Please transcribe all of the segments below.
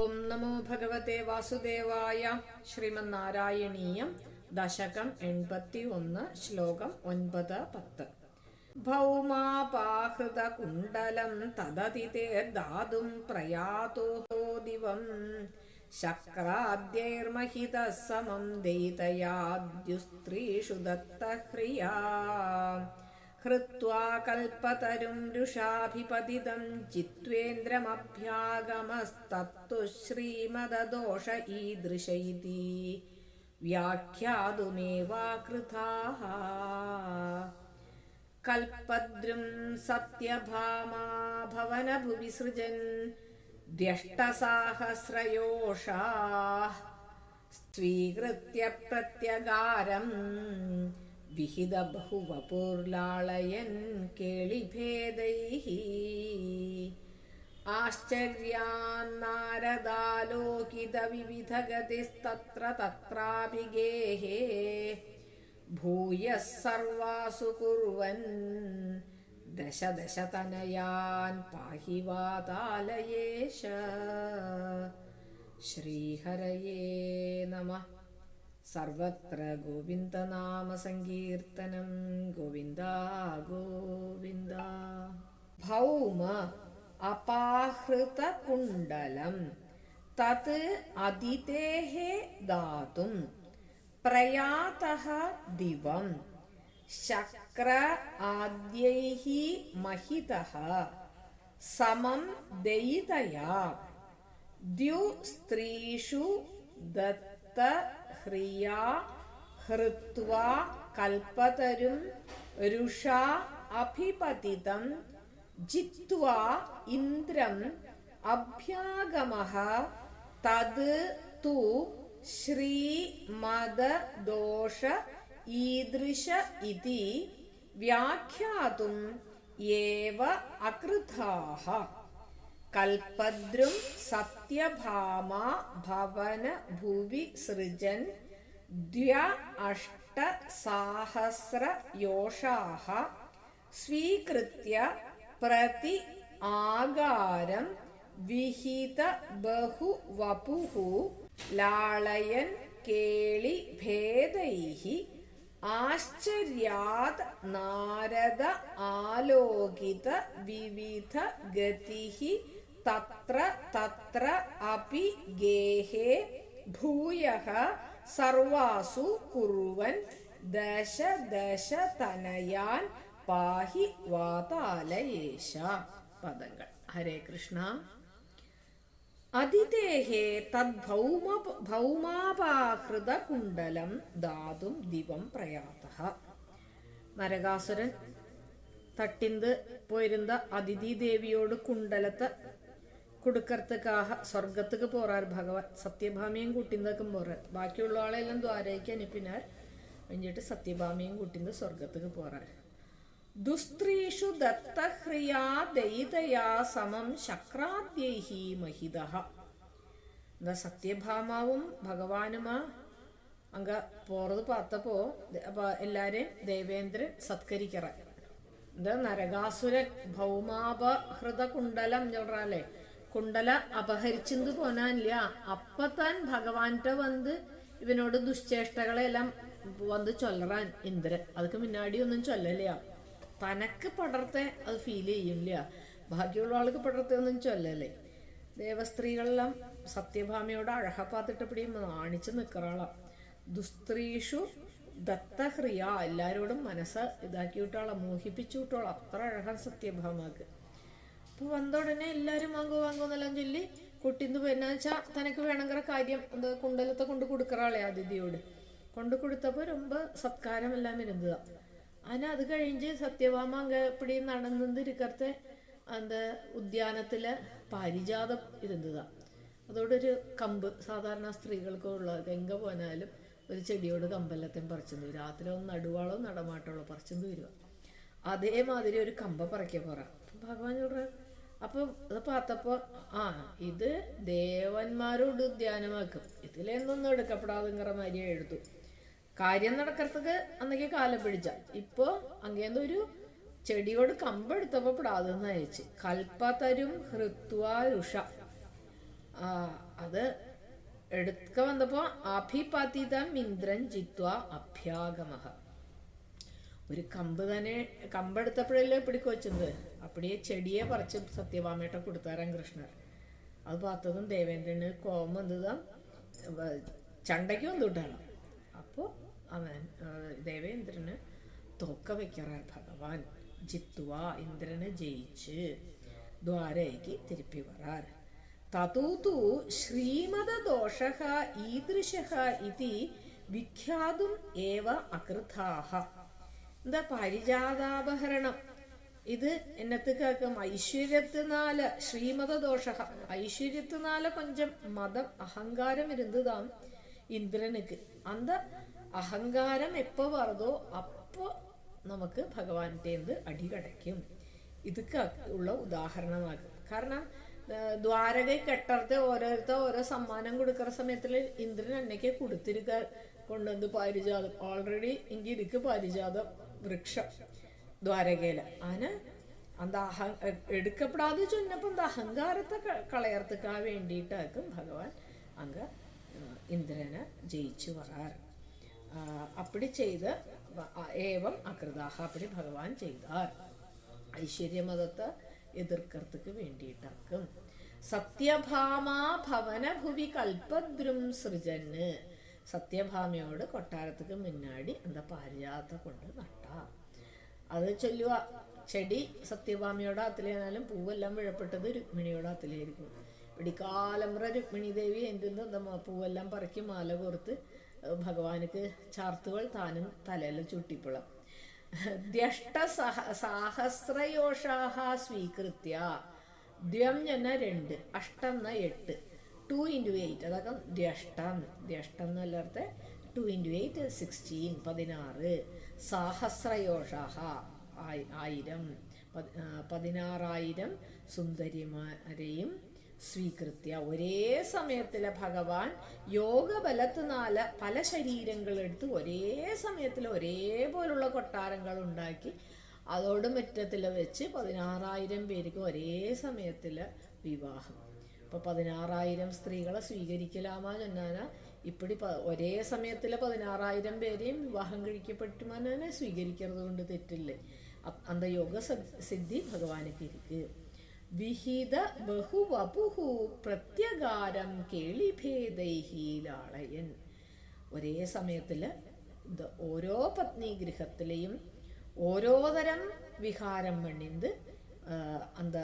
ഓം നമോ ഭഗവതേ വാസുദേവായ. ശ്രീമന്നാരായണീയം ദശകം 81 ശ്ലോകം 9-10. ഭൗമാപാഹൃതകുണ്ഡലം തദതിതേർദാതും പ്രയാതോ ദിവം ശക്രാദ്യൈർമഹിതഃ സമം ദയിതയാദ്യുസ്ത്രീഷു ദത്തഹ്രിയാ ഹൃത്വാ കൽപതരും രുഷാഭിപതിതം ചിത്വേന്ദ്രമഭ്യാഗമസ്തത്തു ശ്രീമദദോഷ ഈദൃശ ഇതി വ്യാഖ്യാതുമേവാകൃതാഃ. കൽപദ്രും സത്യഭാമാ ഭവനഭുവി സൃജൻ ദ്യഷ്ടസാഹസ്രയോഷാഃ സ്വീകൃത്യ പ്രത്യഗാരം വിഹിത ബഹുവപുർലാളയൻ കേളിഭേദൈഃ. ആശ്ചര്യാന്നാരദാലോകിത വിവിധഗതിസ്തത്ര തത്രാഭിഗേഹേ ഭൂയഃ സർവാസു കുർവൻ ദശ ദശ തനയാൻ പാഹി വാതാലയേശ. ശ്രീഹരയേ നമഃ. സർവത്ര ഗോവിന്ദനാമ സങ്കീർത്തനം. ഗോവിന്ദ ഗോവിന്ദ. ഭൗമ അപാഹൃത കുണ്ഡലം തത് അതിതേഃ ദാതും പ്രയാതഃ ദിവം ശക്ര ആദ്യൈഃ മഹിതഃ സമം ദയിതയാ ദ്യുസ്ത്രീഷു ദത്തഹ്രിയാ ഹൃത്വാ കൽപതരും രുഷാ അഭിപതിതം ജിത്വാ ഇന്ദ്രം അഭ്യാഗമഃ തത് തു ശ്രീമദദോഷ ഈദൃശ ഇതി വ്യാഖ്യാതും ഏവ അകൃതാഃ. കൽപദ്രും സത്യഭാമാ ഭവന ഭുവി സൃജൻ ദ്വ്യഷ്ടസാഹസ്രയോഷാഃ സ്വീകൃത്യ പ്രതി ആഗാരം വിഹിത ബഹുവപുഃ ലാളയൻ കേളിഭേദൈഃ. ആശ്ചര്യാത് നാരദ ആലോകിത വിവിധ ഗതിഃ തത്ര തത്ര അപി ഗേഹേ ഭൂയഃ സർവാസു കുർവൻ ദശ ദശ തനയാൻ പാഹി വാതാലയേശ. പദങ്ങൾ. ഹരേ കൃഷ്ണ. അതിതേഹേ തദ്ഭൗമാപാഹൃത കുണ്ഡലം ദാതും ദിവം പ്രയാതഃ. നരകാസുരൻ തട്ടിന്ത് പോയിരുന്ന അതിഥി ദേവിയോട് കുണ്ടലത്തെ കൊടുക്കறதுக்காக സ്വർഗத்துக்கு போறார் ഭഗവാൻ. സത്യഭാമയും കൂട്ടിന്നൊക്കെ പോறார். ബാക്കിയുള്ള ആളെല്ലാം ദ്വാരയ്ക്ക് അനുപ്പിനാർ. കഴിഞ്ഞിട്ട് സത്യഭാമയും കൂട്ടിന്ന് സ്വർഗத்துக்கு പോறாർ. ദുസ്ത്രീഷു ദത്തഹ്രിയാ ദയിതയാ സമം ശക്രാദ്യൈഃ മഹിതഃ. എന്താ സത്യഭാമാവും ഭഗവാനുമാ അങ്ക പോറത് പാത്തപ്പോ എല്ലാരെയും ദേവേന്ദ്രൻ സത്കരിക്കറ. എന്താ നരകാസുരൻ ഭൗമാപഹൃത കുണ്ടലം ചൊല്ലാലേ കുണ്ടല അപഹരിച്ചെന്ന് പോനാനില്ല. അപ്പത്താൻ ഭഗവാന്റെ വന്ന് ഇവനോട് ദുശ്ചേഷ്ടകളെല്ലാം വന്ന് ചൊല്ലറാൻ ഇന്ദ്രൻ. അതൊക്കെ മുന്നാടി ഒന്നും ചൊല്ലല്ല. തനക്ക് പടർത്തെ അത് ഫീൽ ചെയ്യില്ല. ബാക്കിയുള്ള ആൾക്ക് പടർത്തെ ഒന്നും ചൊല്ലല്ലേ. ദേവസ്ത്രീകളെല്ലാം സത്യഭാമയോട് അഴഹപ്പാത്തിട്ടപ്പിടിയും നാണിച്ച് നിൽക്കറാളാം. ദുസ്ത്രീഷു ദത്തഹ്രിയ എല്ലാരോടും മനസ്സ് ഇതാക്കി വിട്ടോളാം, മോഹിപ്പിച്ചു വിട്ടോളാം. അത്ര അഴകാൻ സത്യഭാമക്ക്. അപ്പൊ വന്ന ഉടനെ എല്ലാരും വാങ്ങുന്നെല്ലാം ചൊല്ലി കുട്ടിന്ന് പിന്നെ വെച്ചാ തനക്ക് വേണമെങ്കിൽ കാര്യം എന്താ കുണ്ടലത്തെ കൊണ്ട് കൊടുക്കറാളെ അതിഥിയോട് കൊണ്ട് കൊടുത്തപ്പോ ரொம்ப സത്കാരം എല്ലാം ഇരുന്നതാ. അങ്ങനെ അത് കഴിഞ്ഞ് സത്യഭാമ അങ്കപ്പടി നടന്നിരിക്കത്തെ എന്താ ഉദ്യാനത്തിലെ പാരിജാതം ഇരുന്നതാ. അതോടൊരു കമ്പ് സാധാരണ സ്ത്രീകൾക്കുള്ള ഗംഗ പോനാലും ഒരു ചെടിയോട് കമ്പെല്ലத்தைയും പറിച്ചു. രാത്രി ഒന്ന് നടുവാളോ നടമാട്ടോളോ പറിച്ചു വരിക. അതേമാതിരി ഒരു കമ്പ പറയ്ക്ക പോറ. ഭഗവാൻ ചോദിച്ച അപ്പം അത് പാത്തപ്പോ ഇത് ദേവന്മാരോട് ഉദ്യാനമാക്കും, ഇതിലൊന്നും എടുക്കപ്പെടാതെങ്കിற മാതിരി എഴുതു. കാര്യം നടക്കறதுக்கு അന്നേക്ക് കാലം പിടിച്ച. ഇപ്പൊ അങ്ങേന്ന് ഒരു ചെടിയോട് കമ്പെടുത്തപ്പോ പെടാതെന്ന് അയച്ച്. കൽപ്പതരും ഹൃത്വാ രുഷ അത് എടുക്ക വന്നപ്പോ അഭിപതിതം ഇന്ദ്രൻ ജിത്വ അഭ്യാഗമഹ. ഒരു കമ്പെടുത്തപ്പോഴല്ലേ പിടിക്ക് വെച്ചത്, അപ്പടിയെ ചെടിയെ പറിച്ച് സത്യഭാമേട്ട കൊടുത്താരാം കൃഷ്ണർ. അത് பார்த்ததும் ദേവേന്ദ്രന് കോപം വന്നതാ, ചണ്ടയ്ക്ക് വന്നിട്ടാണ്. അപ്പോൾ അവൻ ദേവേന്ദ്രന് തോക്ക വയ്ക്കാറാൻ ഭഗവാൻ ജിത്വ, ഇന്ദ്രന് ജയിച്ച് ദ്വാരയ്ക്ക് തിരുപ്പി വരാൻ. തതൂതു ശ്രീമദ ദോഷഃ ഈദൃശഃ ഇതി വിഖ്യാതും ഏവ അകൃതാഹ. എന്താ പരിജാതാപഹരണം, ഇത് എന്നത്ത് കേൾക്കും ഐശ്വര്യത്തിനാല് ശ്രീമത ദോഷ, ഐശ്വര്യത്തിനാല് കൊഞ്ചം മതം അഹങ്കാരം ഇരുന്നതാം ഇന്ദ്രനുക്ക്. അന്ത അഹങ്കാരം എപ്പോ വരുതോ അപ്പോ നമുക്ക് ഭഗവാന്റെ അടി കടയ്ക്കും. ഇതൊക്കെ ഉള്ള ഉദാഹരണമാകും. കാരണം ദ്വാരക കെട്ടർത്ത് ഓരോ സമ്മാനം കൊടുക്കുന്ന സമയത്തില് ഇന്ദ്രൻ അന്നയ്ക്ക് കൊടുത്തിരിക്ക കൊണ്ടുവന്ന് പാരിജാതം ഓൾറെഡി എങ്കിൽ ഇരിക്ക് പാരിജാതം വൃക്ഷം ദ്വാരകയില്. അതിന് அந்த എടുക്കപ്പെടാതെ ചൊന്നപ്പോ அந்த അഹങ്കാരത്തെ കളയർത്തുക്കാൻ വേണ്ടിയിട്ടാക്കും ഭഗവാൻ അങ്ങ ഇന്ദ്രനെ ജയിച്ചു വരാറ്. അപ്പടി ചെയ്ത് ഏവം അകൃതാഹ, അപ്പടി ഭഗവാൻ ചെയ്താർ ഐശ്വര്യമതത്തെ എതിർക്കർത്തുക്ക് വേണ്ടിയിട്ടാക്കും. സത്യഭാമാ ഭവനഭുവി കൽപദ്രും സൃജന്, സത്യഭാമയോട് കൊട്ടാരத்துக்கு മുന്നാടി அந்த പാരിജാതത്തെ കൊണ്ട് നട്ടാ. അത് ചൊല്ലുക, ചെടി സത്യഭാമയുടെ അത്തിലായാലും പൂവെല്ലാം വിഴപ്പെട്ടത് രുക്മിണിയുടെ അത്തിലായിരിക്കും. പിടിക്കാലമ്പ്ര രുക്മിണി ദേവി എൻ്റെ പൂവെല്ലാം പറക്കി മാല കോർത്ത് ഭഗവാനുക്ക് ചാർത്തുകൾ താനും തലയിൽ ചുട്ടിപ്പുളം. ദ്യഷ്ട സാഹസ്രയോഷാഹ സ്വീകൃത്യ, ദ്യം എന്ന 2, അഷ്ടം എന്ന 8, 2 into 8 അതൊക്കെ ദ്യഷ്ടം. ദ്യഷ്ടം എന്നല്ലാത്ത 2 into 8 16, 16. സാഹസ്രയോഷാഹ 1000, 16,000 സുന്ദരിമാരെയും സ്വീകൃത്യ. ഒരേ സമയത്തില് ഭഗവാൻ യോഗബലത്തിനാല് പല ശരീരങ്ങളെടുത്ത് ഒരേ സമയത്തിൽ ഒരേപോലുള്ള കൊട്ടാരങ്ങൾ ഉണ്ടാക്കി അതോട് മുറ്റത്തിൽ വെച്ച് 16,000 പേർക്ക് ഒരേ സമയത്തില് വിവാഹം. ഇപ്പൊ 16,000 സ്ത്രീകളെ സ്വീകരിക്കലാമാ ചൊന്നാന. ഇപ്പടി ഒരേ സമയത്തില് 16,000 പേരെയും വിവാഹം കഴിക്കപ്പെട്ടുമാനെ സ്വീകരിക്കുന്നത് കൊണ്ട് തെറ്റില്ലേ. അന്ത യോഗ സിദ്ധി ഭഗവാനുക്ക് ഇരിക്ക്. വിഹിത ബഹുവപുഹു പ്രത്യഗാരം കേളിഭേദൈഹി ലാളയൻ. ഒരേ സമയത്തില് ഓരോ പത്നി ഗൃഹത്തിലെയും ഓരോ തരം വിഹാരം പണിന്ത് അന്ത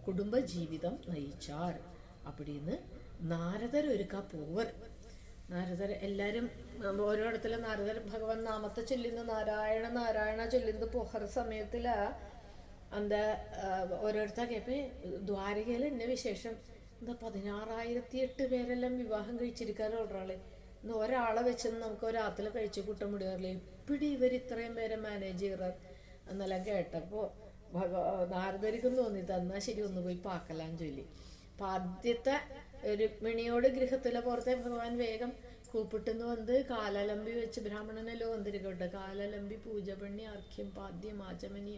കുടുംബ ജീവിതം നയിച്ചാർ. അപ്പടിന്ന് നാരദർ ഒരുക്കാ പോവർ. നാരദർ എല്ലാരും ഓരോയിടത്തില് നാരദർ ഭഗവാൻ നാമത്തെ ചൊല്ലുന്ന നാരായണ നാരായണ ചൊല്ലുന്നത് പോഹർ സമയത്തില് അന്ത ഓരോരുത്തർ കേപ്പേ ദ്വാരകയില് എന്നെ വിശേഷം എന്താ 16,008 പേരെല്ലാം വിവാഹം കഴിച്ചിരിക്കാറ് ഒരാള്. ഇന്ന് ഒരാളെ വെച്ച് നമുക്ക് ഒരാത്തില് കഴിച്ചു കൂട്ടം വിടുകാറില്ലേ. എപ്പിടി ഇവർ ഇത്രയും പേരെ മാനേജ് ചെയ്യാറ് എന്നെല്ലാം കേട്ടപ്പോ നാരദരിക്കും തോന്നി തന്നാ ശരി ഒന്ന് പോയി പാക്കലാന്ന് ചൊല്ലി. അപ്പൊ ആദ്യത്തെ രുക്മിണിയോട് ഗൃഹത്തിലെ പുറത്തെ ഭഗവാൻ വേഗം കൂപ്പിട്ടുന്ന് വന്ന് കാലലമ്പി വെച്ച് ബ്രാഹ്മണനല്ലോ വന്നിരിക്കട്ടെ. കാലലമ്പി പൂജ പണി അർഘ്യം പാദ്യം ആചമനി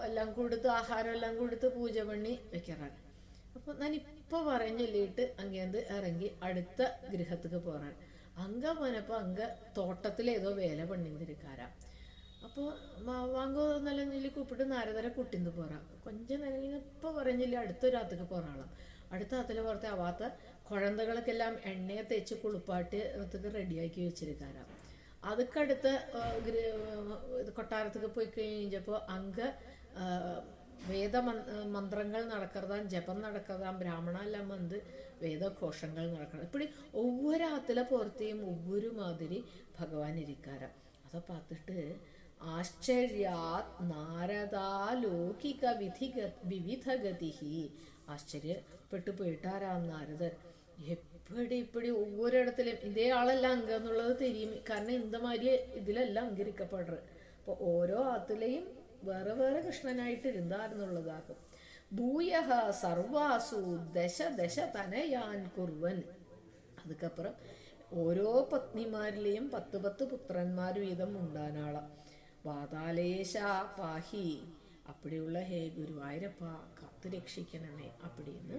എല്ലാം കൊടുത്ത് ആഹാരം എല്ലാം കൊടുത്ത് പൂജ പണി വെക്കാറാണ്. അപ്പൊ ഞാനിപ്പൊ പറയാൻ ചൊല്ലിയിട്ട് അങ്ങേന്ത് ഇറങ്ങി അടുത്ത ഗൃഹത്തേക്ക് പോറാൻ. അങ്ക പോനപ്പോ അങ്ക തോട്ടത്തിലേതോ വേല പണിന്തിരിക്കാരാ. അപ്പോൾ വാങ്ങോ നല്ല ചൊല്ലി കൂപ്പിട്ട് നാരദരെ കുട്ടിന്ന് പോറാ. കൊഞ്ചം നേരം ഇപ്പൊ പറഞ്ഞില്ല അടുത്തൊരാത്തേക്ക് പോറാളാം. അടുത്ത ആത്തില് പുറത്തെ ആവാത്ത കുഴന്തകൾക്കെല്ലാം എണ്ണയെ തേച്ച് കുളിപ്പാട്ട് റെഡിയാക്കി വെച്ചിരിക്കാരാ. അതൊക്കടുത്ത് കൊട്ടാരത്തേക്ക് പോയി കഴിഞ്ഞപ്പോ അങ്ക വേദമന്ത്രങ്ങൾ നടക്കറതാം, ജപം നടക്കറതാം, ബ്രാഹ്മണ എല്ലാം വന്ന് വേദഘോഷങ്ങൾ നടക്കണം. ഇപ്പടി ഒവ്വൊരു ആത്തിലെ പുറത്തെയും ഒവ്വൊരു മാതിരി ഭഗവാൻ ഇരിക്കാരം. അത് പാത്തിട്ട് ആശ്ചര്യാത് നാരദാലൗകിക വിവിധഗതിഹി, ആശ്ചര്യപ്പെട്ടു പോയിട്ടാരാം നാരദർ. ഇപ്പടി ഒവ്വൊരിടത്തിലും ഇതേ ആളല്ല അങ്ക എന്നുള്ളത് തെരിയും. കാരണം ഇന്തമാതിരി ഇതിലെല്ലാം അങ്കരിക്കപ്പെടുന്നത്. അപ്പൊ ഓരോ ആത്തിലെയും വേറെ വേറെ കൃഷ്ണനായിട്ട് ഇരുന്നാർന്നുള്ളതാകും. ഭൂയഹ സർവാസു ദശ ദശ തനയാൻ കുർവൻ. അതുക്കപ്പുറം ഓരോ പത്നിമാരിലെയും 10 പുത്രന്മാർ വീതം ഉണ്ടാനാളാം. വാതാലേശ പാഹി, അപ്പടിയുള്ള ഹേ ഗുരുവായൂരപ്പ കാത്തു രക്ഷിക്കണമേ അപ്പടിന്ന്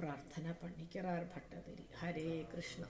പ്രാർത്ഥന പണിക്കറാർ ഭട്ടതിരി. ഹരേ കൃഷ്ണ.